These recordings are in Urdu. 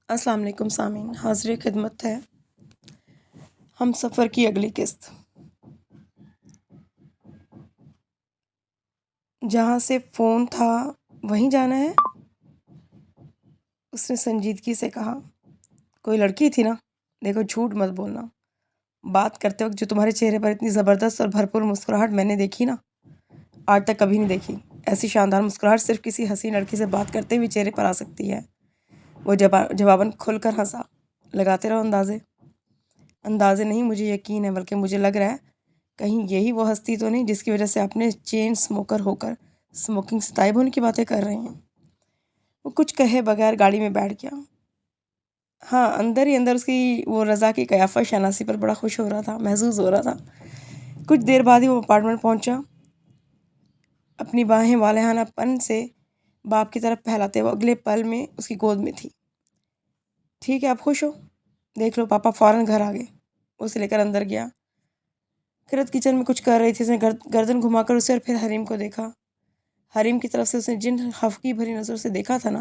السلام علیکم سامعین، حاضر خدمت ہے ہم سفر کی اگلی قسط۔ جہاں سے فون تھا وہیں جانا ہے؟ اس نے سنجیدگی سے کہا۔ کوئی لڑکی تھی نا؟ دیکھو جھوٹ مت بولنا۔ بات کرتے وقت جو تمہارے چہرے پر اتنی زبردست اور بھرپور مسکراہٹ میں نے دیکھی نا، آج تک کبھی نہیں دیکھی۔ ایسی شاندار مسکراہٹ صرف کسی حسین لڑکی سے بات کرتے ہوئے چہرے پر آ سکتی ہے۔ وہ جواباً کھل کر ہنسا۔ لگاتے رہو اندازے نہیں، مجھے یقین ہے، بلکہ مجھے لگ رہا ہے کہیں یہی وہ ہستی تو نہیں جس کی وجہ سے اپنے چین سموکر ہو کر سموکنگ سے تائب ہونے کی باتیں کر رہے ہیں۔ وہ کچھ کہے بغیر گاڑی میں بیٹھ گیا۔ ہاں، اندر ہی اندر اس کی وہ رضا کی قیافہ شناسی پر بڑا خوش ہو رہا تھا، محظوظ ہو رہا تھا۔ کچھ دیر بعد ہی وہ اپارٹمنٹ پہنچا، اپنی باہیں والہانہ پن سے باپ کی طرف پھیلاتے وہ اگلے پل میں اس کی گود میں تھی۔ ٹھیک ہے، آپ خوش ہو؟ دیکھ لو پاپا فوراً گھر آ گئے۔ اسے لے کر اندر گیا۔ قرت کچن میں کچھ کر رہی تھی۔ اس نے گردن گھما کر اسے اور پھر حریم کو دیکھا۔ حریم کی طرف سے اس نے جن خفگی بھری نظر سے دیکھا تھا نا،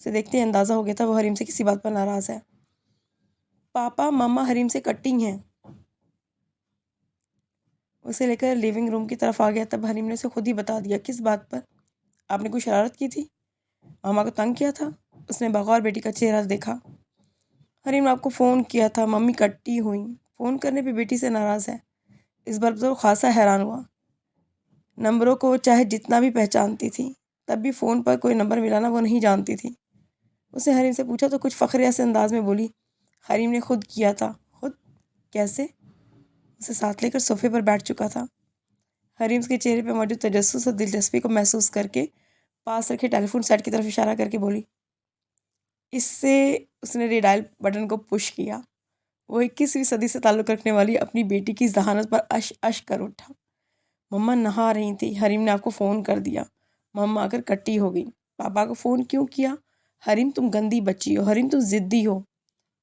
اسے دیکھتے ہی اندازہ ہو گیا تھا وہ حریم سے کسی بات پر ناراض ہے۔ پاپا، ماما حریم سے کٹی ہیں۔ اسے لے کر لیونگ روم کی طرف آ گیا، تب حریم نے اسے خود ہی بتا دیا۔ کس بات پر؟ آپ نے کوئی شرارت کی تھی؟ ماما کو تنگ کیا تھا؟ اس نے بغور بیٹی کا چہرہ دیکھا۔ حریم نے آپ کو فون کیا تھا، ممی کٹی ہوئیں، فون کرنے پہ بیٹی سے ناراض ہے۔ اس بات پر وہ خاصا حیران ہوا۔ نمبروں کو وہ چاہے جتنا بھی پہچانتی تھی، تب بھی فون پر کوئی نمبر ملانا وہ نہیں جانتی تھی۔ اس نے حریم سے پوچھا تو کچھ فخریہ سے انداز میں بولی، حریم نے خود کیا تھا۔ خود؟ کیسے؟ اسے ساتھ لے کر صوفے پر بیٹھ چکا تھا۔ حریم اس کے چہرے پہ موجود تجسس اور دلچسپی کو محسوس کر کے پاس رکھے ٹیلی فون سیٹ کی طرف اشارہ کر کے بولی۔ اس سے اس نے ریڈائل بٹن کو پش کیا۔ وہ 21ویں صدی سے تعلق رکھنے والی اپنی بیٹی کی ذہانت پر اش کر اٹھا۔ مما نہا رہی تھی، حریم نے آپ کو فون کر دیا، مما آ کر کٹی ہو گئی۔ پاپا کو فون کیوں کیا؟ حریم تم گندی بچی ہو، حریم تم ضدی ہو۔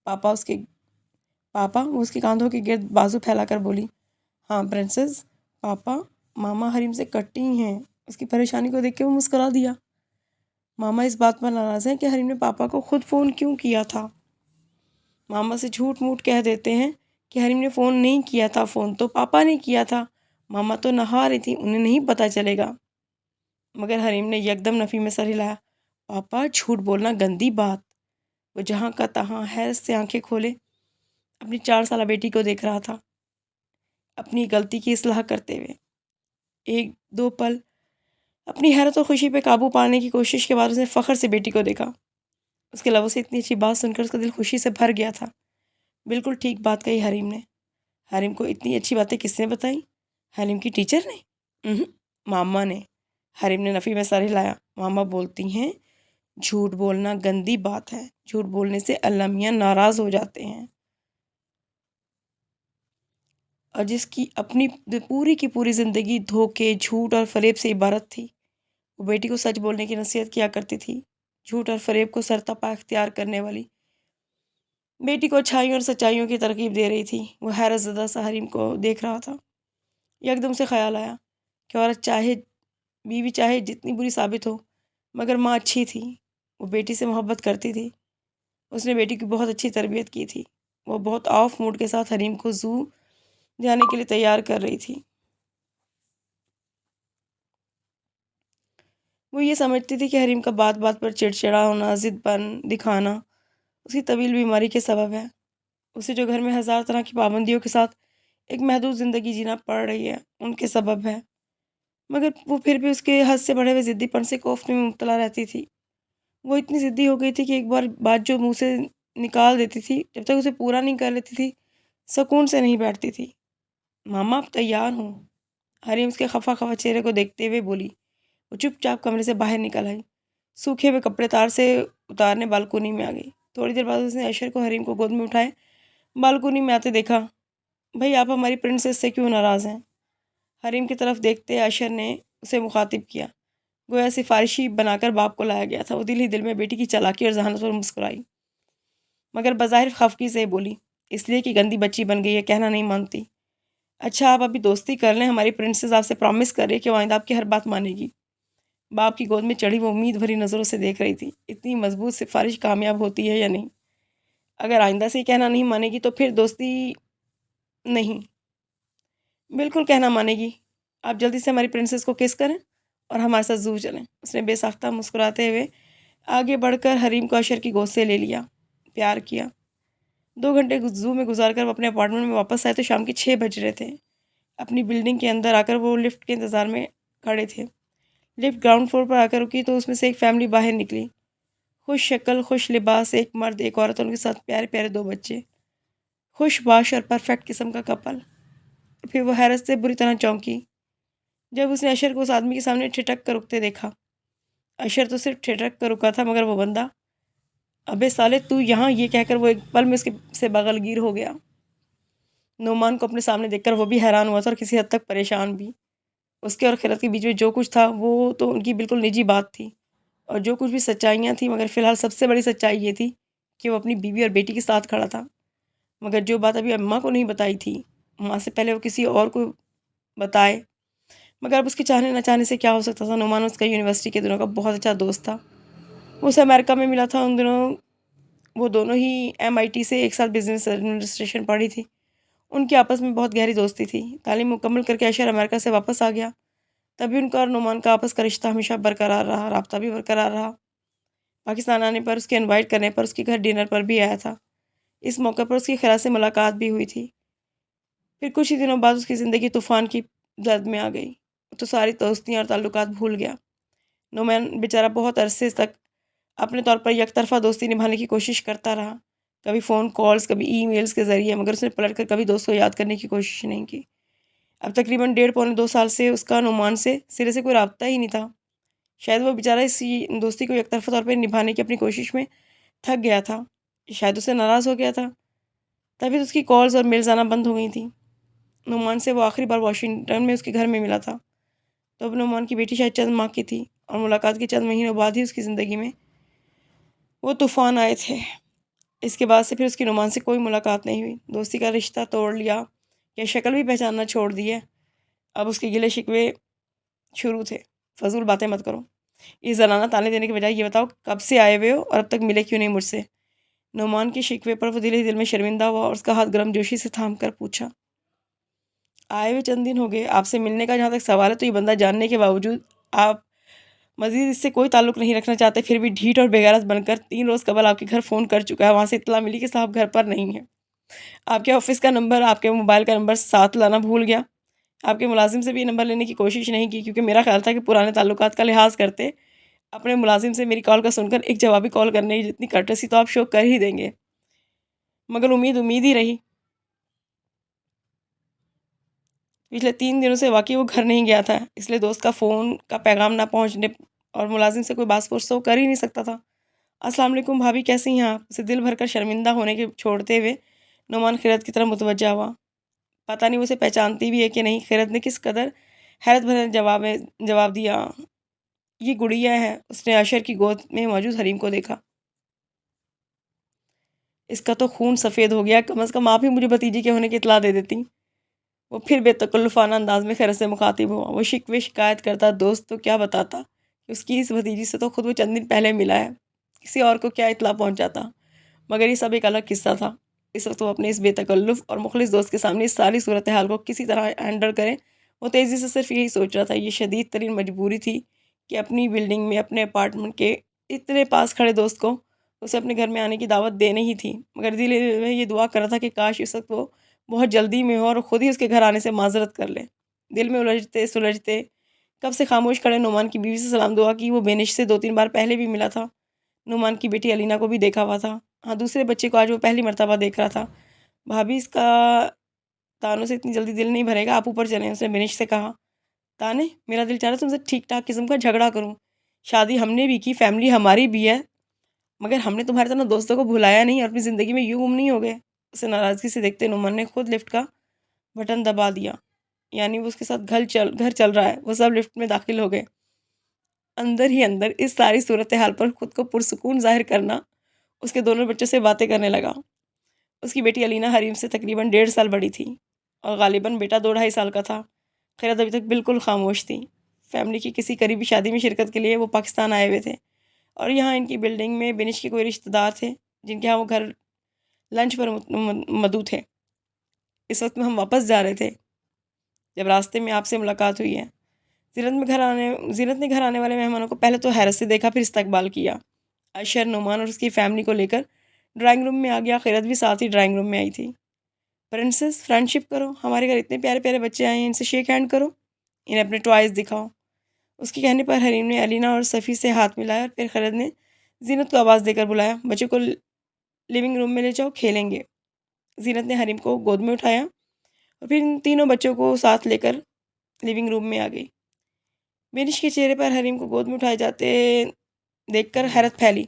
وہ اس کے کاندھوں کے گرد بازو پھیلا کر بولی۔ ہاں پرنسس، پاپا ماما حریم سے کٹی ہیں۔ اس کی پریشانی کو دیکھ کے وہ مسکرا دیا۔ ماما اس بات پر ناراض ہیں کہ حریم نے پاپا کو خود فون کیوں کیا تھا؟ ماما سے جھوٹ موٹ کہہ دیتے ہیں کہ حریم نے فون نہیں کیا تھا، فون تو پاپا نے کیا تھا، ماما تو نہا رہی تھی، انہیں نہیں پتہ چلے گا۔ مگر حریم نے یکدم نفی میں سر ہلایا۔ پاپا جھوٹ بولنا گندی بات۔ وہ جہاں کا تہاں حیرت سے آنکھیں کھولے اپنی 4 سالہ بیٹی کو دیکھ رہا تھا، اپنی غلطی کی اصلاح کرتے ہوئے۔ 1-2 پل اپنی حیرت اور خوشی پہ قابو پانے کی کوشش کے بعد اس نے فخر سے بیٹی کو دیکھا۔ اس کے لبوں سے اتنی اچھی بات سن کر اس کا دل خوشی سے بھر گیا تھا۔ بالکل ٹھیک بات کہی حریم نے۔ حریم کو اتنی اچھی باتیں کس نے بتائیں؟ حریم کی ٹیچر نے؟ ماما نے۔ حریم نے نفی میں سر ہلایا۔ ماما بولتی ہیں جھوٹ بولنا گندی بات ہے، جھوٹ بولنے سے اللہ میاں ناراض ہو جاتے ہیں، اور جس کی اپنی پوری کی پوری زندگی دھوکے، جھوٹ اور فریب سے عبارت تھی، وہ بیٹی کو سچ بولنے کی نصیحت کیا کرتی تھی۔ جھوٹ اور فریب کو سرتپا اختیار کرنے والی بیٹی کو اچھائیوں اور سچائیوں کی ترغیب دے رہی تھی۔ وہ حیرت زدہ سا حریم کو دیکھ رہا تھا۔ یکدم سے خیال آیا کہ عورت بیوی چاہے جتنی بری ثابت ہو، مگر ماں اچھی تھی، وہ بیٹی سے محبت کرتی تھی، اس نے بیٹی کی بہت اچھی تربیت کی تھی۔ وہ بہت آف موڈ کے ساتھ حریم کو زو جانے کے لیے تیار کر رہی تھی۔ وہ یہ سمجھتی تھی کہ حریم کا بات بات پر چڑچڑا ہونا، ضد پن دکھانا اس کی طویل بیماری کے سبب ہے۔ اسے جو گھر میں 1000 طرح کی پابندیوں کے ساتھ ایک محدود زندگی جینا پڑ رہی ہے، ان کے سبب ہے۔ مگر وہ پھر بھی اس کے حد سے بڑھے ہوئے ضدی پن سے کوفتے میں مبتلا رہتی تھی۔ وہ اتنی ضدی ہو گئی تھی کہ ایک بار بات جو منہ سے نکال دیتی تھی، جب تک اسے پورا نہیں کر لیتی تھی سکون سے نہیں بیٹھتی تھی۔ ماما اب تیار ہوں؟ حریم اس کے خفا خفا چہرے کو دیکھتے ہوئے بولی۔ وہ چپ چاپ کمرے سے باہر نکل آئی، سوکھے ہوئے کپڑے تار سے اتارنے بالکونی میں آ گئی۔ تھوڑی دیر بعد اس نے اشر کو حریم کو گود میں اٹھائے بالکونی میں آتے دیکھا۔ بھئی آپ ہماری پرنسس سے کیوں ناراض ہیں؟ حریم کی طرف دیکھتے اشر نے اسے مخاطب کیا، گویا سفارشی بنا کر باپ کو لایا گیا تھا۔ وہ دل ہی دل میں بیٹی کی چالاکی اور ذہانت پر مسکرائی، مگر بظاہر خفگی سے بولی، اس لیے کہ گندی بچی بن گئی ہے، کہنا نہیں مانتی۔ اچھا آپ ابھی دوستی کر لیں، ہماری پرنسس آپ سے پرامس کر رہی ہے کہ وہ آئندہ آپ کی ہر بات مانے گی۔ باپ کی گود میں چڑھی وہ امید بھری نظروں سے دیکھ رہی تھی۔ اتنی مضبوط سفارش کامیاب ہوتی ہے یا نہیں؟ اگر آئندہ سے یہ کہنا نہیں مانے گی تو پھر دوستی نہیں، بالکل کہنا مانے گی۔ آپ جلدی سے ہماری پرنسس کو کس کریں اور ہمارے ساتھ زو چلیں۔ اس نے بے ساختہ مسکراتے ہوئے آگے بڑھ کر حریم کو عشر کی گود سے لے لیا، پیار کیا۔ 2 گھنٹے زو میں گزار کر وہ اپنے اپارٹمنٹ میں واپس آئے تو شام کے 6 بج رہے تھے۔ اپنی بلڈنگ کے اندر آ کر وہ لفٹ کے انتظار میں کھڑے تھے۔ لفٹ گراؤنڈ فلور پر آ کر رکی تو اس میں سے ایک فیملی باہر نکلی، خوش شکل، خوش لباس، ایک مرد، ایک عورت اور ان کے ساتھ پیارے پیارے 2 بچے، خوش باش اور پرفیکٹ قسم کا کپل۔ پھر وہ حیرت سے بری طرح چونکی جب اس نے عشر کو اس آدمی کے سامنے ٹھٹک کر رکتے دیکھا۔ عشر تو صرف ٹھٹک کر رکا تھا مگر وہ بندہ، ابے سالے تو یہاں، یہ کہہ کر وہ ایک پل میں اس کے سے بغل گیر ہو گیا۔ نعمان کو اپنے سامنے دیکھ کر وہ بھی حیران ہوا تھا اور کسی حد تک پریشان بھی۔ اس کے اور خیرت کے بیچ میں جو کچھ تھا وہ تو ان کی بالکل نجی بات تھی، اور جو کچھ بھی سچائیاں تھیں، مگر فی الحال سب سے بڑی سچائی یہ تھی کہ وہ اپنی بیوی اور بیٹی کے ساتھ کھڑا تھا۔ مگر جو بات ابھی اماں کو نہیں بتائی تھی، ماں سے پہلے وہ کسی اور کو بتائے، مگر اب اس کے چاہنے نہ چاہنے سے کیا ہو سکتا تھا۔ نعمان اس کا یونیورسٹی کے دنوں کا بہت اچھا دوست تھا، وہ اسے امریکہ میں ملا تھا۔ ان دنوں وہ دونوں ہی MIT سے ایک ساتھ بزنس ایڈمنسٹریشن پڑھی تھی۔ ان کی آپس میں بہت گہری دوستی تھی۔ تعلیم مکمل کر کے عشر امریکہ سے واپس آ گیا، تبھی ان کا اور نعمان کا آپس کا رشتہ ہمیشہ برقرار رہا، رابطہ بھی برقرار رہا۔ پاکستان آنے پر اس کے انوائٹ کرنے پر اس کے گھر ڈنر پر بھی آیا تھا۔ اس موقع پر اس کی خیرات سے ملاقات بھی ہوئی تھی۔ پھر کچھ ہی دنوں بعد اس کی زندگی طوفان کی زد میں آ گئی، تو ساری دوستیاں اور تعلقات بھول گیا۔ نعمان بیچارہ بہت عرصے تک اپنے طور پر یک طرفہ دوستی نبھانے کی کوشش کرتا رہا، کبھی فون کالز، کبھی ای میلز کے ذریعے، مگر اس نے پلٹ کر کبھی دوست کو یاد کرنے کی کوشش نہیں کی۔ اب تقریباً 1.5 پونے 2 سال سے اس کا نعمان سے سرے سے کوئی رابطہ ہی نہیں تھا۔ شاید وہ بیچارہ اسی دوستی کو یک طرفہ طور پر نبھانے کی اپنی کوشش میں تھک گیا تھا، شاید اسے ناراض ہو گیا تھا، تبھی تو اس کی کالز اور میلز آنا بند ہو گئی تھیں۔ نعمان سے وہ آخری بار واشنگٹن میں اس کے گھر میں ملا تھا، تو اب نعمان کی بیٹی شاید چند ماہ کی تھی، اور ملاقات کے چند مہینوں بعد ہی اس کی زندگی میں وہ طوفان آئے تھے۔ اس کے بعد سے پھر اس کی نعمان سے کوئی ملاقات نہیں ہوئی، دوستی کا رشتہ توڑ لیا یا شکل بھی پہچاننا چھوڑ دی ہے۔ اب اس کے گلے شکوے شروع تھے۔ فضول باتیں مت کرو، یہ زنانہ تانے دینے کے بجائے یہ بتاؤ کب سے آئے ہوئے ہو اور اب تک ملے کیوں نہیں مجھ سے۔ نعمان کے شکوے پر وہ دل ہی دل میں شرمندہ ہوا اور اس کا ہاتھ گرم جوشی سے تھام کر پوچھا، آئے ہوئے چند دن ہو گئے، آپ سے ملنے کا جہاں تک سوال ہے تو یہ بندہ جاننے کے باوجود آپ مزید اس سے کوئی تعلق نہیں رکھنا چاہتے، پھر بھی ڈھیٹ اور بےغیرت بن کر 3 روز قبل آپ کے گھر فون کر چکا ہے۔ وہاں سے اطلاع ملی کہ صاحب گھر پر نہیں ہے۔ آپ کے آفس کا نمبر، آپ کے موبائل کا نمبر ساتھ لانا بھول گیا۔ آپ کے ملازم سے بھی یہ نمبر لینے کی کوشش نہیں کی، کیونکہ میرا خیال تھا کہ پرانے تعلقات کا لحاظ کرتے اپنے ملازم سے میری کال کا سن کر ایک جوابی کال کرنے کی جتنی کرٹسی تو آپ شو کر ہی دیں گے، مگر امید ہی رہی۔ پچھلے 3 دنوں سے واقعی وہ گھر نہیں گیا تھا، اس لیے دوست کا فون کا پیغام نہ پہنچنے اور ملازم سے کوئی بات پرس تو کر ہی نہیں سکتا تھا۔ السلام علیکم بھابھی، کیسی ہیں آپ؟ اسے دل بھر کر شرمندہ ہونے کے چھوڑتے ہوئے نعمان خیرت کی طرف متوجہ ہوا۔ پتہ نہیں وہ اسے پہچانتی بھی ہے کہ نہیں۔ خیرت نے کس قدر حیرت بھرے جواب دیا، یہ گڑیا ہے۔ اس نے عشر کی گود میں موجود حریم کو دیکھا۔ اس کا تو خون سفید ہو گیا، کم از کم آپ ہی مجھے بھتیجی کے ہونے کی اطلاع دے دیتی۔ وہ پھر بے تکلفانہ انداز میں خیرت سے مخاطب ہوا۔ وہ شکوے شکایت کرتا دوست تو کیا بتاتا کہ اس کی اس بھتیجی سے تو خود وہ چند دن پہلے ملا ہے، کسی اور کو کیا اطلاع پہنچاتا، مگر یہ سب ایک الگ قصہ تھا۔ اس وقت وہ اپنے اس بے تکلف اور مخلص دوست کے سامنے اس ساری صورتحال کو کسی طرح ہینڈل کرے، وہ تیزی سے صرف یہی سوچ رہا تھا۔ یہ شدید ترین مجبوری تھی کہ اپنی بلڈنگ میں اپنے اپارٹمنٹ کے اتنے پاس کھڑے دوست کو اسے اپنے گھر میں آنے کی دعوت دینی ہی تھی، مگر دل میں یہ دعا کر رہا تھا کہ کاش اس وقت وہ بہت جلدی میں ہو اور خود ہی اس کے گھر آنے سے معذرت کر لے۔ دل میں الجھتے سلجھتے کب سے خاموش کھڑے نعمان کی بیوی سے سلام دعا کی۔ وہ بینش سے 2-3 بار پہلے بھی ملا تھا، نعمان کی بیٹی علینا کو بھی دیکھا ہوا تھا، ہاں دوسرے بچے کو آج وہ پہلی مرتبہ دیکھ رہا تھا۔ بھابھی، اس کا تانوں سے اتنی جلدی دل نہیں بھرے گا، آپ اوپر چلیں، اس نے بینش سے کہا۔ تانے؟ میرا دل چاہ رہا تم سے ٹھیک ٹھاک قسم کا جھگڑا کروں، شادی ہم نے بھی کی، فیملی ہماری بھی ہے، مگر ہم نے تمہارے طرح دوستوں کو بھلایا نہیں اور اپنی زندگی میں یوں گم نہیں ہو گئے۔ اسے ناراضگی سے دیکھتے نعمان نے خود لفٹ کا بٹن دبا دیا، یعنی وہ اس کے ساتھ گھر چل رہا ہے۔ وہ سب لفٹ میں داخل ہو گئے۔ اندر ہی اندر اس ساری صورتحال پر خود کو پرسکون ظاہر کرنا اس کے دونوں بچوں سے باتیں کرنے لگا۔ اس کی بیٹی علینا حریم سے تقریباً 1.5 سال بڑی تھی اور غالباً بیٹا 2-2.5 سال کا تھا۔ خیرت ابھی تک بالکل خاموش تھی۔ فیملی کی کسی قریبی شادی میں شرکت کے لیے وہ پاکستان آئے ہوئے تھے، اور یہاں ان کی بلڈنگ میں بینش کے کوئی رشتہ دار تھے جن کے ہاں وہ گھر لنچ پر مدعو تھے۔ اس وقت میں ہم واپس جا رہے تھے جب راستے میں آپ سے ملاقات ہوئی ہے۔ زینت نے گھر آنے والے مہمانوں کو پہلے تو حیرت سے دیکھا، پھر استقبال کیا۔ اشر نعمان اور اس کی فیملی کو لے کر ڈرائنگ روم میں آ گیا۔ خیرت بھی ساتھ ہی ڈرائنگ روم میں آئی تھی۔ پرنسس، فرینڈشپ کرو، ہمارے گھر اتنے پیارے پیارے بچے آئے ہیں، ان سے شیک ہینڈ کرو، انہیں اپنے ٹوائز دکھاؤ۔ اس کے کہنے پر حریم نے علینا اور صفی سے ہاتھ ملایا اور پھر خیرت نے زینت کو آواز دے کر بلایا، بچوں کو لیونگ روم میں لے جاؤ، کھیلیں گے۔ زینت نے حریم کو گود میں اٹھایا اور پھر ان تینوں بچوں کو ساتھ لے کر لیونگ روم میں آ گئی۔ بینش کے چہرے پر حریم کو گود میں اٹھائے جاتے دیکھ کر حیرت پھیلی۔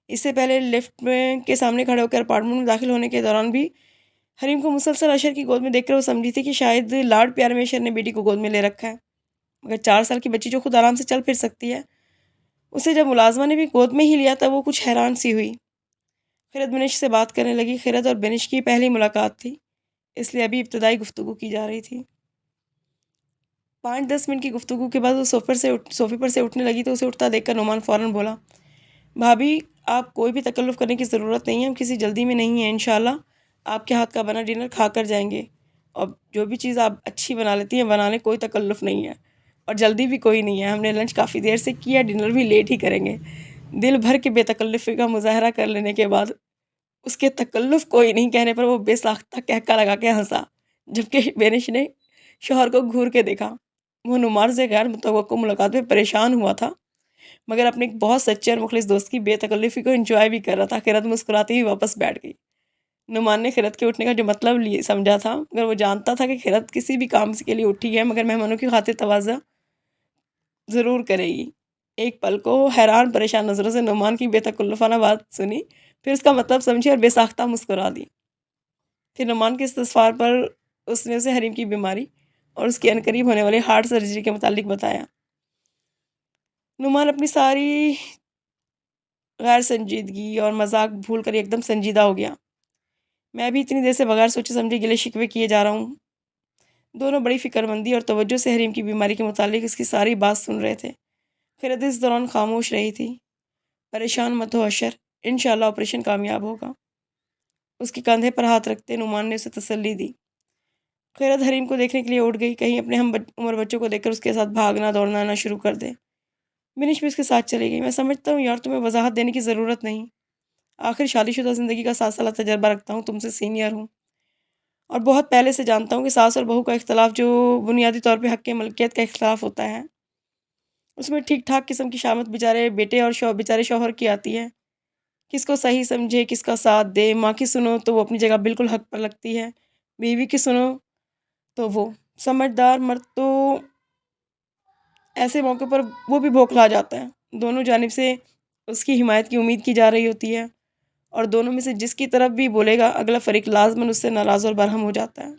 اس سے پہلے لفٹ کے سامنے کھڑے ہو کر اپارٹمنٹ میں داخل ہونے کے دوران بھی حریم کو مسلسل اشر کی گود میں دیکھ کر وہ سمجھی تھی کہ شاید لاڈ پیار میں اشر نے بیٹی کو گود میں لے رکھا ہے، مگر 4 سال کی بچی جو خود آرام سے چل پھر سکتی ہے، اسے جب ملازمہ نے بھی گود میں ہی لیا تب وہ کچھ حیران سی ہوئی۔ خیرت بینش سے بات کرنے لگی۔ خیرت اور بینش کی پہلی ملاقات تھی، اس لیے ابھی ابتدائی گفتگو کی جا رہی تھی۔ 5-10 منٹ کی گفتگو کے بعد وہ صوفے پر سے اٹھنے لگی تو اسے اٹھتا دیکھ کر نعمان فوراً بولا، بھابی آپ کوئی بھی تکلف کرنے کی ضرورت نہیں ہے، ہم کسی جلدی میں نہیں ہیں، انشاءاللہ آپ کے ہاتھ کا بنا ڈنر کھا کر جائیں گے، اور جو بھی چیز آپ اچھی بنا لیتی ہیں بنا لیں، کوئی تکلف نہیں ہے اور جلدی بھی کوئی نہیں ہے، ہم نے لنچ کافی دیر سے کیا، ڈنر بھی لیٹ ہی کریں گے۔ دل بھر کے بے تکلفی کا مظاہرہ کر لینے کے بعد اس کے تکلف کوئی نہیں کہنے پر وہ بے ساختہ کہکا لگا کے ہنسا، جبکہ بینش نے شوہر کو گھور کے دیکھا۔ وہ نعمان سے غیر متوقع ملاقات میں پریشان ہوا تھا، مگر اپنے ایک بہت سچے اور مخلص دوست کی بے تکلفی کو انجوائے بھی کر رہا تھا۔ خیرت مسکراتی ہوئی واپس بیٹھ گئی۔ نعمان نے خیرت کے اٹھنے کا جو مطلب سمجھا تھا، مگر وہ جانتا تھا کہ خیرت کسی بھی کام کے لیے اٹھی ہے مگر مہمانوں کی خاطر تواضع ضرور کرے گی۔ ایک پل کو حیران پریشان نظروں سے نعمان کی بے تکلفانہ بات سنی، پھر اس کا مطلب سمجھی اور بے ساختہ مسکرا دی۔ پھر نعمان کے استفسار پر اس نے اسے حریم کی بیماری اور اس کے عنقریب ہونے والی ہارٹ سرجری کے متعلق بتایا۔ نعمان اپنی ساری غیر سنجیدگی اور مذاق بھول کر ایک دم سنجیدہ ہو گیا۔ میں بھی اتنی دیر سے بغیر سوچے سمجھے گلے شکوے کیے جا رہا ہوں۔ دونوں بڑی فکر مندی اور توجہ سے حریم کی بیماری کے متعلق اس کی ساری بات سن رہے تھے۔ خیرت اس دوران خاموش رہی تھی۔ پریشان مت ہو اشر، انشاءاللہ آپریشن کامیاب ہوگا، اس کے کندھے پر ہاتھ رکھتے نعمان نے اسے تسلی دی۔ خیرت حریم کو دیکھنے کے لیے اٹھ گئی، کہیں اپنے ہم عمر بچوں کو دیکھ کر اس کے ساتھ بھاگنا دوڑنا نہ شروع کر دے۔ بینش بھی اس کے ساتھ چلی گئی۔ میں سمجھتا ہوں یار تمہیں وضاحت دینے کی ضرورت نہیں، آخر شادی شدہ زندگی کا 7 سالہ تجربہ رکھتا ہوں، تم سے سینئر ہوں اور بہت پہلے سے جانتا ہوں کہ ساس اور بہو کا اختلاف جو بنیادی طور پہ حق ملکیت کا اختلاف ہوتا ہے، اس میں ٹھیک ٹھاک قسم کی شامت بیچارے بیٹے اور بیچارے شوہر کی آتی ہے۔ کس کو صحیح سمجھے، کس کا ساتھ دے۔ ماں کی سنو تو وہ اپنی جگہ بالکل حق پر لگتی ہے، بیوی کی سنو تو وہ سمجھدار مرد تو ایسے موقع پر وہ بھی بوکھلا جاتا ہے۔ دونوں جانب سے اس کی حمایت کی امید کی جا رہی ہوتی ہے اور دونوں میں سے جس کی طرف بھی بولے گا اگلا فریق لازماً اس سے ناراض اور برہم ہو جاتا ہے۔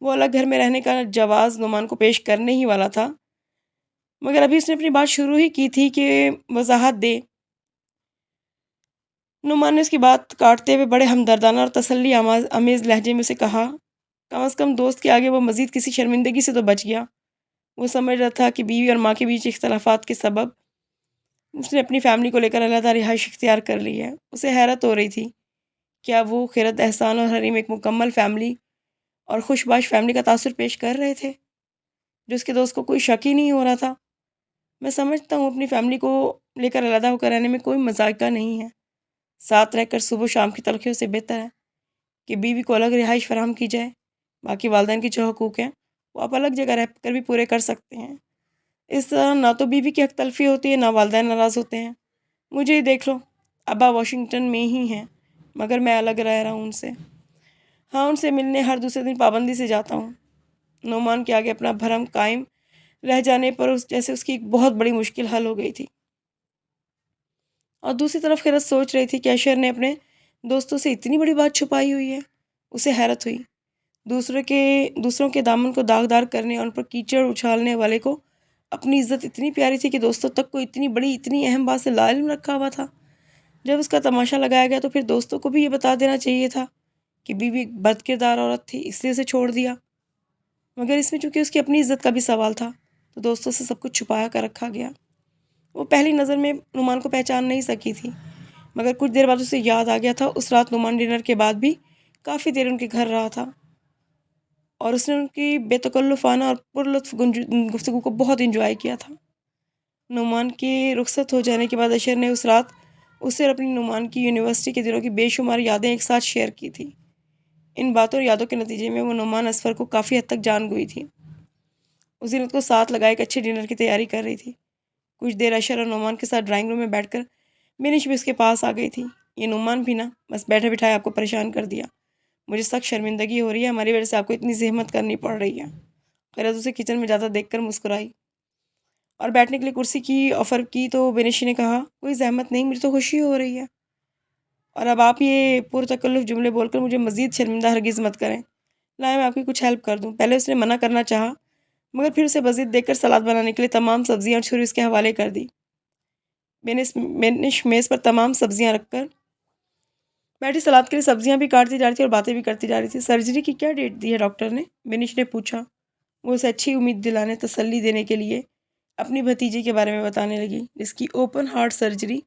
وہ الگ گھر میں رہنے کا جواز نعمان کو پیش کرنے ہی والا تھا، مگر ابھی اس نے اپنی بات شروع ہی کی تھی کہ وضاحت دے۔ نعمان نے اس کی بات کاٹتے ہوئے بڑے ہمدردانہ اور تسلی آمیز لہجے میں اسے کہا، کم از کم دوست کے آگے وہ مزید کسی شرمندگی سے تو بچ گیا۔ وہ سمجھ رہا تھا کہ بیوی اور ماں کے بیچ اختلافات کے سبب اس نے اپنی فیملی کو لے کر علیحدہ رہائش اختیار کر لی ہے۔ اسے حیرت ہو رہی تھی، کیا وہ خیرت، احسان اور حریم ایک مکمل فیملی اور خوش باش فیملی کا تاثر پیش کر رہے تھے، جو اس کے دوست کو کوئی شک ہی نہیں ہو رہا تھا۔ میں سمجھتا ہوں اپنی فیملی کو لے کر علیحدہ ہو کر رہنے میں کوئی مذائقہ نہیں ہے، ساتھ رہ کر صبح و شام کی تلخیوں سے بہتر ہے کہ بیوی کو الگ رہائش فراہم کی جائے۔ باقی والدین کے جو حقوق ہیں وہ آپ الگ جگہ رہ کر بھی پورے کر سکتے ہیں، اس طرح نہ تو بیوی کی حق تلفی ہوتی ہے نہ والدین ناراض ہوتے ہیں۔ مجھے ہی دیکھ لو، ابا واشنگٹن میں ہی ہیں مگر میں الگ رہ رہا ہوں ان سے۔ ہاں، ان سے ملنے ہر دوسرے دن پابندی سے جاتا ہوں۔ نعمان کے آگے اپنا بھرم قائم رہ جانے پر جیسے اس کی ایک بہت بڑی مشکل حل ہو گئی تھی، اور دوسری طرف خیرت سوچ رہی تھی کہ اشر نے اپنے دوستوں سے اتنی بڑی بات چھپائی ہوئی ہے۔ اسے حیرت ہوئی، دوسروں کے دامن کو داغدار کرنے اور ان پر کیچڑ اچھالنے والے کو اپنی عزت اتنی پیاری تھی کہ دوستوں تک کو اتنی بڑی اتنی اہم بات سے لا علم رکھا ہوا تھا۔ جب اس کا تماشا لگایا گیا تو پھر دوستوں کو بھی یہ بتا دینا چاہیے تھا کہ بیوی ایک بد کردار عورت تھی، اس لیے اسے چھوڑ دیا، مگر اس میں چونکہ اس کی اپنی عزت کا بھی سوال تھا تو دوستوں سے سب کچھ چھپایا کر رکھا گیا۔ وہ پہلی نظر میں نعمان کو پہچان نہیں سکی تھی، مگر کچھ دیر بعد اسے یاد آ گیا تھا اس رات نعمان ڈنر کے بعد بھی کافی دیر ان کے گھر رہا تھا، اور اس نے ان کی بے تکلفانہ اور پرلطف گفتگو کو بہت انجوائے کیا تھا۔ نعمان کے رخصت ہو جانے کے بعد اشر نے اس رات اسے اور اپنی نعمان کی یونیورسٹی کے دنوں کی بے شمار یادیں ایک ساتھ شیئر کی تھی۔ ان باتوں اور یادوں کے نتیجے میں وہ نعمان اصفر کو کافی حد تک جان گئی تھی۔ اس دن اس کو ساتھ لگائے ایک اچھے ڈنر کی تیاری کر رہی تھی۔ کچھ دیر اشر اور نعمان کے ساتھ ڈرائنگ روم میں بیٹھ کر بینش بھی اس کے پاس آ گئی تھی۔ یہ نعمان بھی نا بس بیٹھے بٹھائے آپ کو پریشان کر دیا، مجھے سخت شرمندگی ہو رہی ہے، ہماری وجہ سے آپ کو اتنی زحمت کرنی پڑ رہی ہے۔ خیرت اسے کچن میں جاتا دیکھ کر مسکرائی اور بیٹھنے کے لیے کرسی کی آفر کی تو بینشی نے کہا، کوئی زحمت نہیں، مجھے تو خوشی ہو رہی ہے، اور اب آپ یہ پرتکلف جملے بول کر مجھے مزید شرمندہ ہرگز مت کریں۔ لائیں میں آپ کی کچھ ہیلپ کر دوں۔ پہلے اس نے منع کرنا چاہا، مگر پھر اسے مزید دیکھ کر سلاد بنانے کے لیے تمام سبزیاں اور چھری اس کے حوالے کر دی۔ بینش میز پر تمام سبزیاں رکھ کر بیٹھی سلاد کے لیے سبزیاں بھی کاٹتی جا رہی تھی اور باتیں بھی کرتی جا رہی تھی۔ سرجری کی کیا ڈیٹ دی ہے ڈاکٹر نے؟ بینش نے پوچھا۔ وہ اسے اچھی امید دلانے، تسلی دینے کے لیے اپنی بھتیجی کے بارے میں بتانے لگی، جس کی اوپن ہارٹ سرجری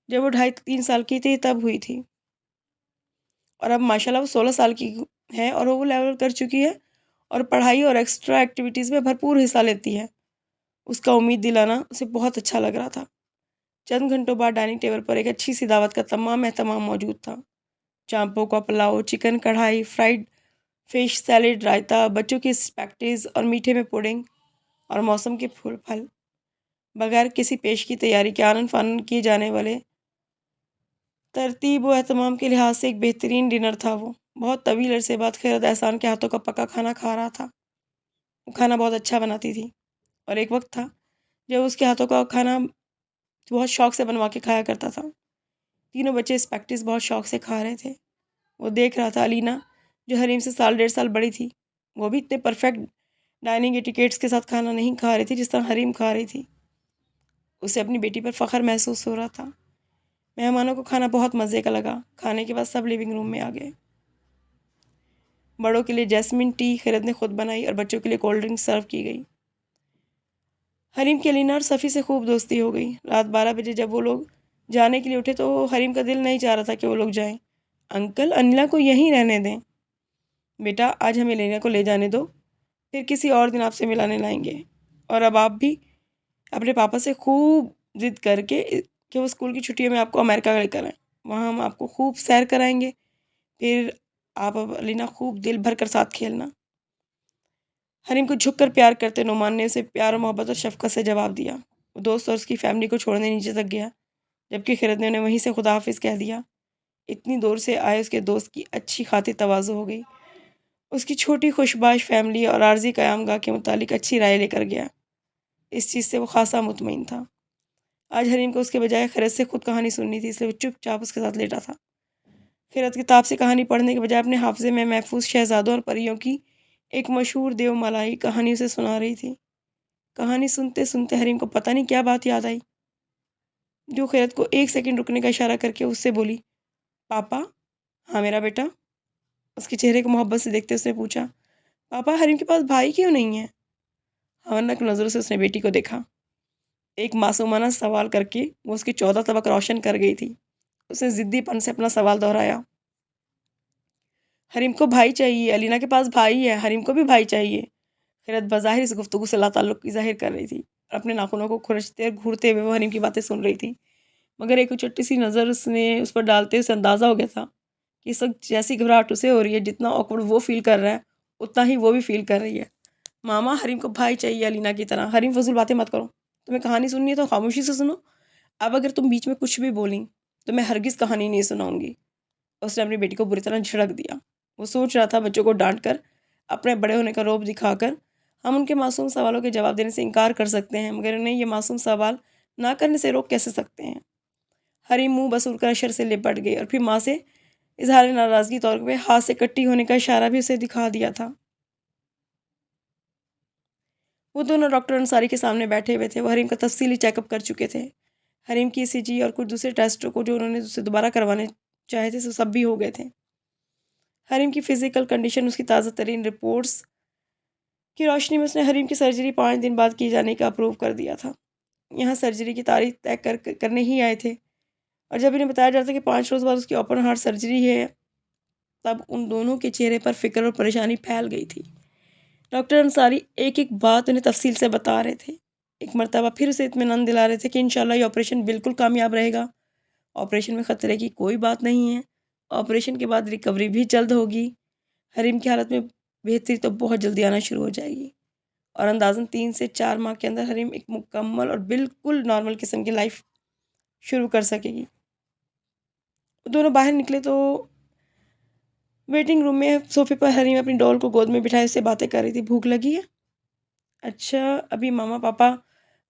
جب وہ 2.5-3 سال کی تھی تب ہوئی تھی، اور اب ماشاءاللہ وہ 16 سال کی ہے اور وہ لیول کر چکی ہے اور پڑھائی اور ایکسٹرا ایکٹیویٹیز میں بھرپور حصہ لیتی ہے۔ اس کا امید دلانا اسے بہت اچھا لگ رہا تھا۔ چند گھنٹوں بعد ڈائننگ ٹیبل پر ایک اچھی سی دعوت کا تمام اہتمام موجود تھا۔ چانپوں کا پلاؤ، چکن کڑھائی، فرائیڈ فش، سیلیڈ، رائتا، بچوں کی اسپیکٹیز اور میٹھے میں پوڈنگ اور موسم کے پھل۔ بغیر کسی پیش کی تیاری کے آنن فانن کیے جانے والے ترتیب و اہتمام کے لحاظ سے ایک بہترین ڈنر تھا۔ وہ بہت طویل عرصے بعد خیرت احسان کے ہاتھوں کا پکا کھانا کھا رہا تھا۔ وہ کھانا بہت اچھا بناتی تھی، اور ایک وقت تھا جب اس کے ہاتھوں کا کھانا بہت شوق سے بنوا کے کھایا کرتا تھا۔ تینوں بچے اسپیکٹیز بہت شوق سے کھا رہے تھے۔ وہ دیکھ رہا تھا علینا، جو حریم سے 1.5 سال بڑی تھی، وہ بھی اتنے پرفیکٹ ڈائننگ ایٹیکیٹس کے ساتھ کھانا نہیں کھا رہی تھی جس طرح حریم کھا رہی تھی۔ اسے اپنی بیٹی پر فخر محسوس ہو رہا تھا۔ مہمانوں کو کھانا بہت مزے کا لگا۔ کھانے کے بعد سب لیونگ روم میں آ گئے۔ بڑوں کے لیے جیسمین ٹی خیرت نے خود بنائی اور بچوں کے لیے کولڈ ڈرنک سرو کی گئی۔ حریم کی علینا اور صفی سے خوب دوستی ہو گئی۔ رات 12 بجے جب وہ لوگ جانے کے لیے اٹھے تو حریم کا دل نہیں چاہ رہا تھا کہ وہ لوگ جائیں۔ انکل، انیلا کو یہیں رہنے دیں۔ بیٹا، آج ہمیں لینا کو لے جانے دو، پھر کسی اور دن آپ سے ملانے لائیں گے، اور اب آپ بھی اپنے پاپا سے خوب ضد کر کے کہ وہ اسکول کی چھٹیوں میں آپ کو امریکہ لے کر آئیں، وہاں ہم آپ کو خوب سیر کرائیں گے، پھر آپ اب علینا خوب دل بھر کر ساتھ کھیلنا۔ حریم کو جھک کر پیار کرتے نعمان نے اسے پیار و محبت اور شفقت سے جواب دیا۔ وہ دوست اور اس کی فیملی کو چھوڑنے نیچے تک گیا، جبکہ خیرت نے انہیں وہیں سے خدا حافظ کہہ دیا۔ اتنی دور سے آئے اس کے دوست کی اچھی خاطر تواضع ہو گئی۔ اس کی چھوٹی خوشباش فیملی اور عارضی قیام گاہ کے متعلق اچھی رائے لے کر گیا۔ اس چیز سے وہ خاصا مطمئن تھا۔ آج حریم کو اس کے بجائے خیرت سے خود کہانی سننی تھی، اس لیے وہ چپ چاپ اس کے ساتھ لیٹا تھا۔ خیرت کتاب سے کہانی پڑھنے کے بجائے اپنے حافظے میں محفوظ شہزادوں اور پریوں کی ایک مشہور دیو مالائی کہانی اسے سنا رہی تھی۔ کہانی سنتے سنتے حریم کو پتہ نہیں کیا بات یاد آئی، جو خیرت کو 1 سیکنڈ رکنے کا اشارہ کر کے اس سے بولی، پاپا؟ ہاں میرا بیٹا؟ اس کے چہرے کو محبت سے دیکھتے اس نے پوچھا، پاپا حریم کے پاس بھائی کیوں نہیں ہے؟ حیرانک نظروں سے اس نے بیٹی کو دیکھا۔ ایک معصومانہ سوال کر کے وہ اس کی 14 طبق روشن کر گئی تھی۔ اس نے ضدی پن سے اپنا سوال دہرایا، حریم کو بھائی چاہیے، علینا کے پاس بھائی ہے، حریم کو بھی بھائی چاہیے۔ خیرت بظاہر اس گفتگو سے لا تعلق کی ظاہر کر رہی تھی اور اپنے ناخنوں کو کھرچتے اور گھورتے ہوئے وہ حریم کی باتیں سن رہی تھی، مگر ایک چٹی سی نظر اس نے اس پر ڈالتے اسے اندازہ ہو گیا تھا کہ اس وقت جیسی گھبراہٹ اسے ہو رہی ہے، جتنا آکورڈ وہ فیل کر رہا ہے اتنا ہی وہ بھی فیل کر رہی ہے۔ ماما، حریم کو بھائی چاہیے علینا کی طرح۔ حریم فضول باتیں مت کرو، تمہیں کہانی سننی ہے تو خاموشی سے سنو، اب اگر تم بیچ میں کچھ بھی بولیں تو میں ہرگز کہانی نہیں سناؤں گی۔ اس نے اپنی بیٹی کو بری طرح جھڑک دیا۔ وہ سوچ رہا تھا بچوں کو ڈانٹ کر، اپنے بڑے ہونے کا رعب دکھا کر ہم ان کے معصوم سوالوں کے جواب دینے سے انکار کر سکتے ہیں، مگر انہیں یہ معصوم سوال نہ کرنے سے روک کیسے سکتے ہیں؟ حریم منہ بسور کر اشر سے لپٹ گئی اور پھر ماں سے اظہار ناراضگی طور پہ ہاتھ سے کٹی ہونے کا اشارہ بھی اسے دکھا دیا تھا۔ وہ دونوں ڈاکٹر انصاری کے سامنے بیٹھے ہوئے تھے۔ وہ حریم کا تفصیلی چیک اپ کر چکے تھے۔ حریم کی ECG اور کچھ دوسرے ٹیسٹوں کو جو انہوں نے اسے دوبارہ کروانے چاہے تھے سب بھی ہو گئے تھے۔ حریم کی فزیکل کنڈیشن، اس کی تازہ ترین رپورٹس کی روشنی میں اس نے حریم کی سرجری 5 دن بعد کیے جانے کا اپروو کر دیا تھا۔ یہاں سرجری کی تاریخ طے کرنے ہی آئے تھے اور جب انہیں بتایا جاتا کہ 5 روز بعد اس کی اوپن ہارٹ سرجری ہے، تب ان دونوں کے چہرے پر فکر اور پریشانی پھیل گئی تھی۔ ڈاکٹر انصاری ایک ایک بات انہیں تفصیل سے بتا رہے تھے، ایک مرتبہ پھر اسے اطمینان دلا رہے تھے کہ انشاءاللہ یہ آپریشن بالکل کامیاب رہے گا، آپریشن میں خطرے کی کوئی بات نہیں ہے، آپریشن کے بعد ریکوری بھی جلد ہوگی، حریم کی حالت میں بہتری تو بہت جلدی آنا شروع ہو جائے گی اور اندازاً 3 سے 4 ماہ کے اندر حریم ایک مکمل اور بالکل نارمل قسم کی لائف شروع کر سکے گی۔ دونوں باہر نکلے تو ویٹنگ روم میں صوفے پر حریم اپنی ڈول کو گود میں بٹھائے اس سے باتیں کر رہی تھی۔ بھوک لگی ہے؟ اچھا، ابھی ماما پاپا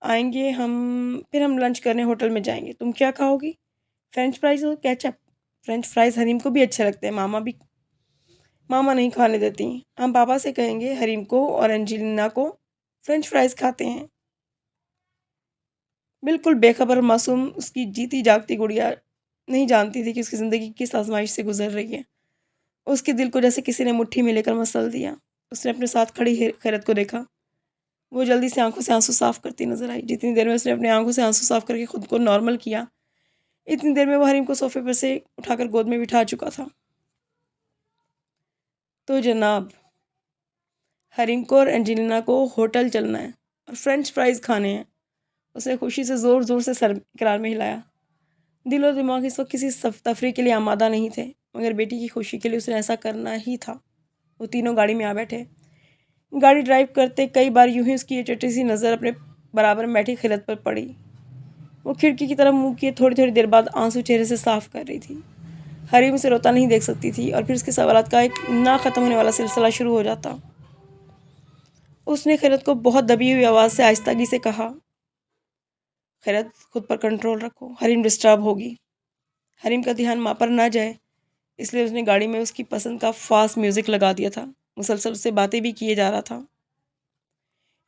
آئیں گے، پھر ہم لنچ کرنے ہوٹل میں جائیں گے۔ تم کیا کھاؤ گی؟ فرینچ فرائز اور کیچپ۔ فرینچ فرائز حریم کو بھی اچھے لگتے ہیں، ماما نہیں کھانے دیتی۔ ہم پاپا سے کہیں گے حریم کو اور انجلینا کو فرینچ فرائز کھاتے ہیں۔ بالکل بے خبر اور معصوم اس کی جیتی جاگتی گڑیا نہیں جانتی تھی کہ اس کی زندگی کس آزمائش سے گزر رہی ہے۔ اس کے دل کو جیسے کسی نے مٹھی میں لے کر مسل دیا۔ اس نے اپنے ساتھ کھڑی خیرت کو دیکھا، وہ جلدی سے آنکھوں سے آنسو صاف کرتی نظر آئی۔ جتنی دیر میں اس نے اپنے آنکھوں سے آنسو صاف کر کے خود کو نارمل کیا، اتنی دیر میں وہ حریم کو صوفے پر سے اٹھا کر گود میں بٹھا چکا تھا۔ تو جناب، حریم کو اور انجلینا کو ہوٹل چلنا ہے اور فرینچ فرائز کھانے ہیں۔ اس نے خوشی سے زور زور سے سر اقرار میں ہلایا۔ دل اور دماغ اس وقت کسی تفریح کے لیے آمادہ نہیں تھے، مگر بیٹی کی خوشی کے لیے اس نے ایسا کرنا ہی تھا۔ وہ تینوں گاڑی میں آ بیٹھے۔ گاڑی ڈرائیو کرتے کئی بار یوں ہی اس کی یہ چٹی سی نظر اپنے برابر میں بیٹھی خلت پر پڑی۔ وہ کھڑکی کی طرف منہ کیے تھوڑی دیر بعد آنسو چہرے سے صاف کر رہی تھی۔ حریم اسے روتا نہیں دیکھ سکتی تھی اور پھر اس کے سوالات کا ایک نہ ختم ہونے والا سلسلہ شروع ہو جاتا۔ اس نے خیرت کو بہت دبی ہوئی آواز سے آہستگی سے کہا، خیرت خود پر کنٹرول رکھو، حریم ڈسٹرب ہوگی۔ حریم کا دھیان ماں پر نہ جائے، اس لیے اس نے گاڑی میں اس کی پسند کا فاسٹ میوزک لگا دیا تھا۔ مسلسل اس سے باتیں بھی کیے جا رہا تھا۔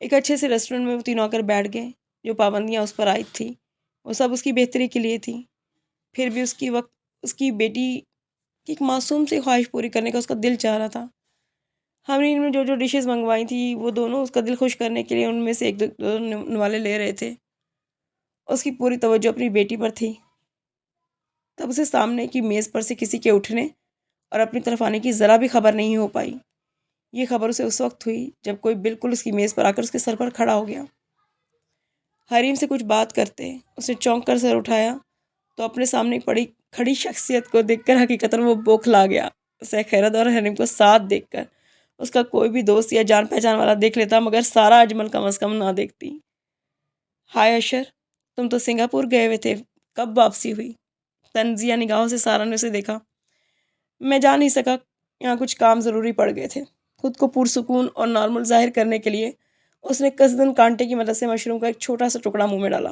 ایک اچھے سے ریسٹورنٹ میں وہ تینوں آ کر بیٹھ گئے۔ جو پابندیاں اس پر عائد تھیں وہ سب اس کی بہتری کے لیے تھیں، پھر بھی اس کی بیٹی کی ایک معصوم سی خواہش پوری کرنے کا اس کا دل چاہ رہا تھا۔ حریم نے جو ڈشز منگوائی تھی وہ دونوں اس کا دل خوش کرنے کے لیے ان میں سے ایک دو نوالے لے رہے تھے۔ اس کی پوری توجہ اپنی بیٹی پر تھی۔ تب اسے سامنے کی میز پر سے کسی کے اٹھنے اور اپنی طرف آنے کی ذرا بھی خبر نہیں ہو پائی۔ یہ خبر اسے اس وقت ہوئی جب کوئی بالکل اس کی میز پر آ کر اس کے سر پر کھڑا ہو گیا۔ حریم سے کچھ بات کرتے اس نے چونک کر سر اٹھایا تو اپنے سامنے کھڑی شخصیت کو دیکھ کر حقیقتاً وہ بوکھلا گیا۔ اسے خیرت اور حریم کو ساتھ دیکھ کر اس کا کوئی بھی دوست یا جان پہچان والا دیکھ لیتا، مگر سارا اجمل کم از کم نہ دیکھتی۔ ہائے اشر، تم تو سنگاپور گئے ہوئے تھے، کب واپسی ہوئی؟ تنزیہ نگاہوں سے سارا نے اسے دیکھا۔ میں جا نہیں سکا، یہاں کچھ کام ضروری پڑ گئے تھے۔ خود کو پرسکون اور نارمل ظاہر کرنے کے لیے اس نے قصداً کانٹے کی مدد سے مشروم کا ایک چھوٹا سا ٹکڑا منہ میں ڈالا،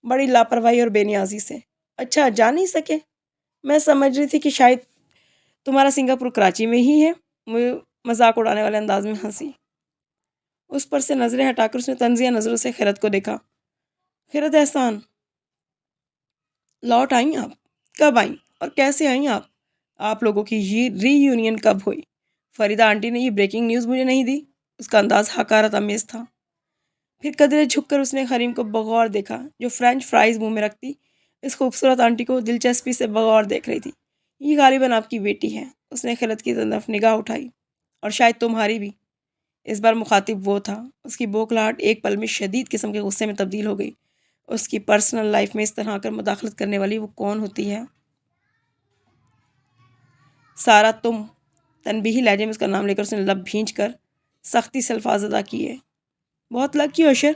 بڑی لاپرواہی اور بے نیازی سے۔ اچھا، جا نہیں سکے؟ میں سمجھ رہی تھی کہ شاید تمہارا سنگاپور کراچی میں ہی ہے۔ وہ مذاق اڑانے والے انداز میں ہنسی۔ اس پر سے نظریں ہٹا کر اس نے طنزیہ نظروں سے خیرت کو دیکھا۔ خیرت احسان، لوٹ آئیں آپ؟ کب آئیں اور کیسے آئیں آپ؟ آپ لوگوں کی ری یونین کب ہوئی؟ فریدہ آنٹی نے یہ بریکنگ نیوز مجھے نہیں دی۔ اس کا انداز حقارت آمیز تھا۔ پھر قدرے جھک کر اس نے حریم کو بغور دیکھا جو فرینچ فرائز منہ میں رکھتی اس خوبصورت آنٹی کو دلچسپی سے بغور دیکھ رہی تھی۔ یہ غالباً آپ کی بیٹی ہے۔ اس نے خیرت کی طرف نگاہ اٹھائی، اور شاید تمہاری بھی۔ اس بار مخاطب وہ تھا۔ اس کی بوکھلاہٹ ایک پل میں شدید قسم کے غصے میں تبدیل ہو گئی۔ اس کی پرسنل لائف میں اس طرح کر مداخلت کرنے والی وہ کون ہوتی ہے؟ سارا، تم؟ تنبیہی لہجے میں اس کا نام لے کر اس نے لب بھینچ کر سختی سے الفاظ ادا کیے۔ بہت لکی ہو اشر،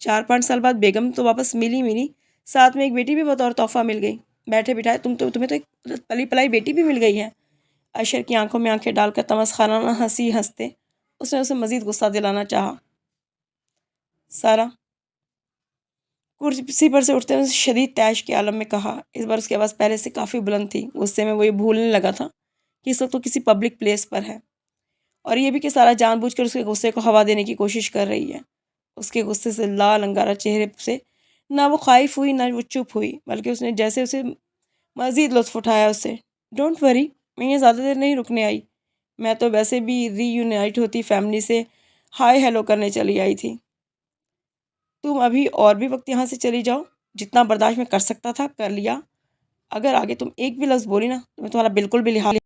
4-5 سال بعد بیگم تو واپس ملی، ساتھ میں ایک بیٹی بھی بطور تحفہ مل گئی۔ بیٹھے بٹھائے تمہیں تو ایک پلی پلائی بیٹی بھی مل گئی ہے۔ اشر کی آنکھوں میں آنکھیں ڈال کر تمسخرانہ ہنسی ہنستے اس نے اسے مزید غصہ دلانا چاہا۔ سارا کرسی پر سے اٹھتے ہوئے شدید طیش کے عالم میں کہا۔ اس بار اس کی آواز پہلے سے کافی بلند تھی۔ غصے میں وہ یہ بھولنے لگا تھا کہ اس وقت وہ کسی پبلک پلیس پر ہے، اور یہ بھی کہ سارا جان بوجھ کر اس کے غصے کو ہوا دینے کی کوشش کر رہی ہے۔ اس کے غصے سے لال انگارہ چہرے سے نہ وہ خائف ہوئی نہ وہ چپ ہوئی، بلکہ اس نے جیسے اسے مزید لطف اٹھایا اس سے۔ ڈونٹ وری، میں یہ زیادہ دیر نہیں رکنے آئی، میں تو ویسے بھی ری یونائٹ ہوتی فیملی سے ہائی ہیلو کرنے چلی آئی تھی۔ تم ابھی اور بھی وقت یہاں سے چلی جاؤ، جتنا برداشت میں کر سکتا تھا کر لیا، اگر آگے تم ایک بھی لفظ بولی نا تو میں تمہارا بالکل بھی لحاظ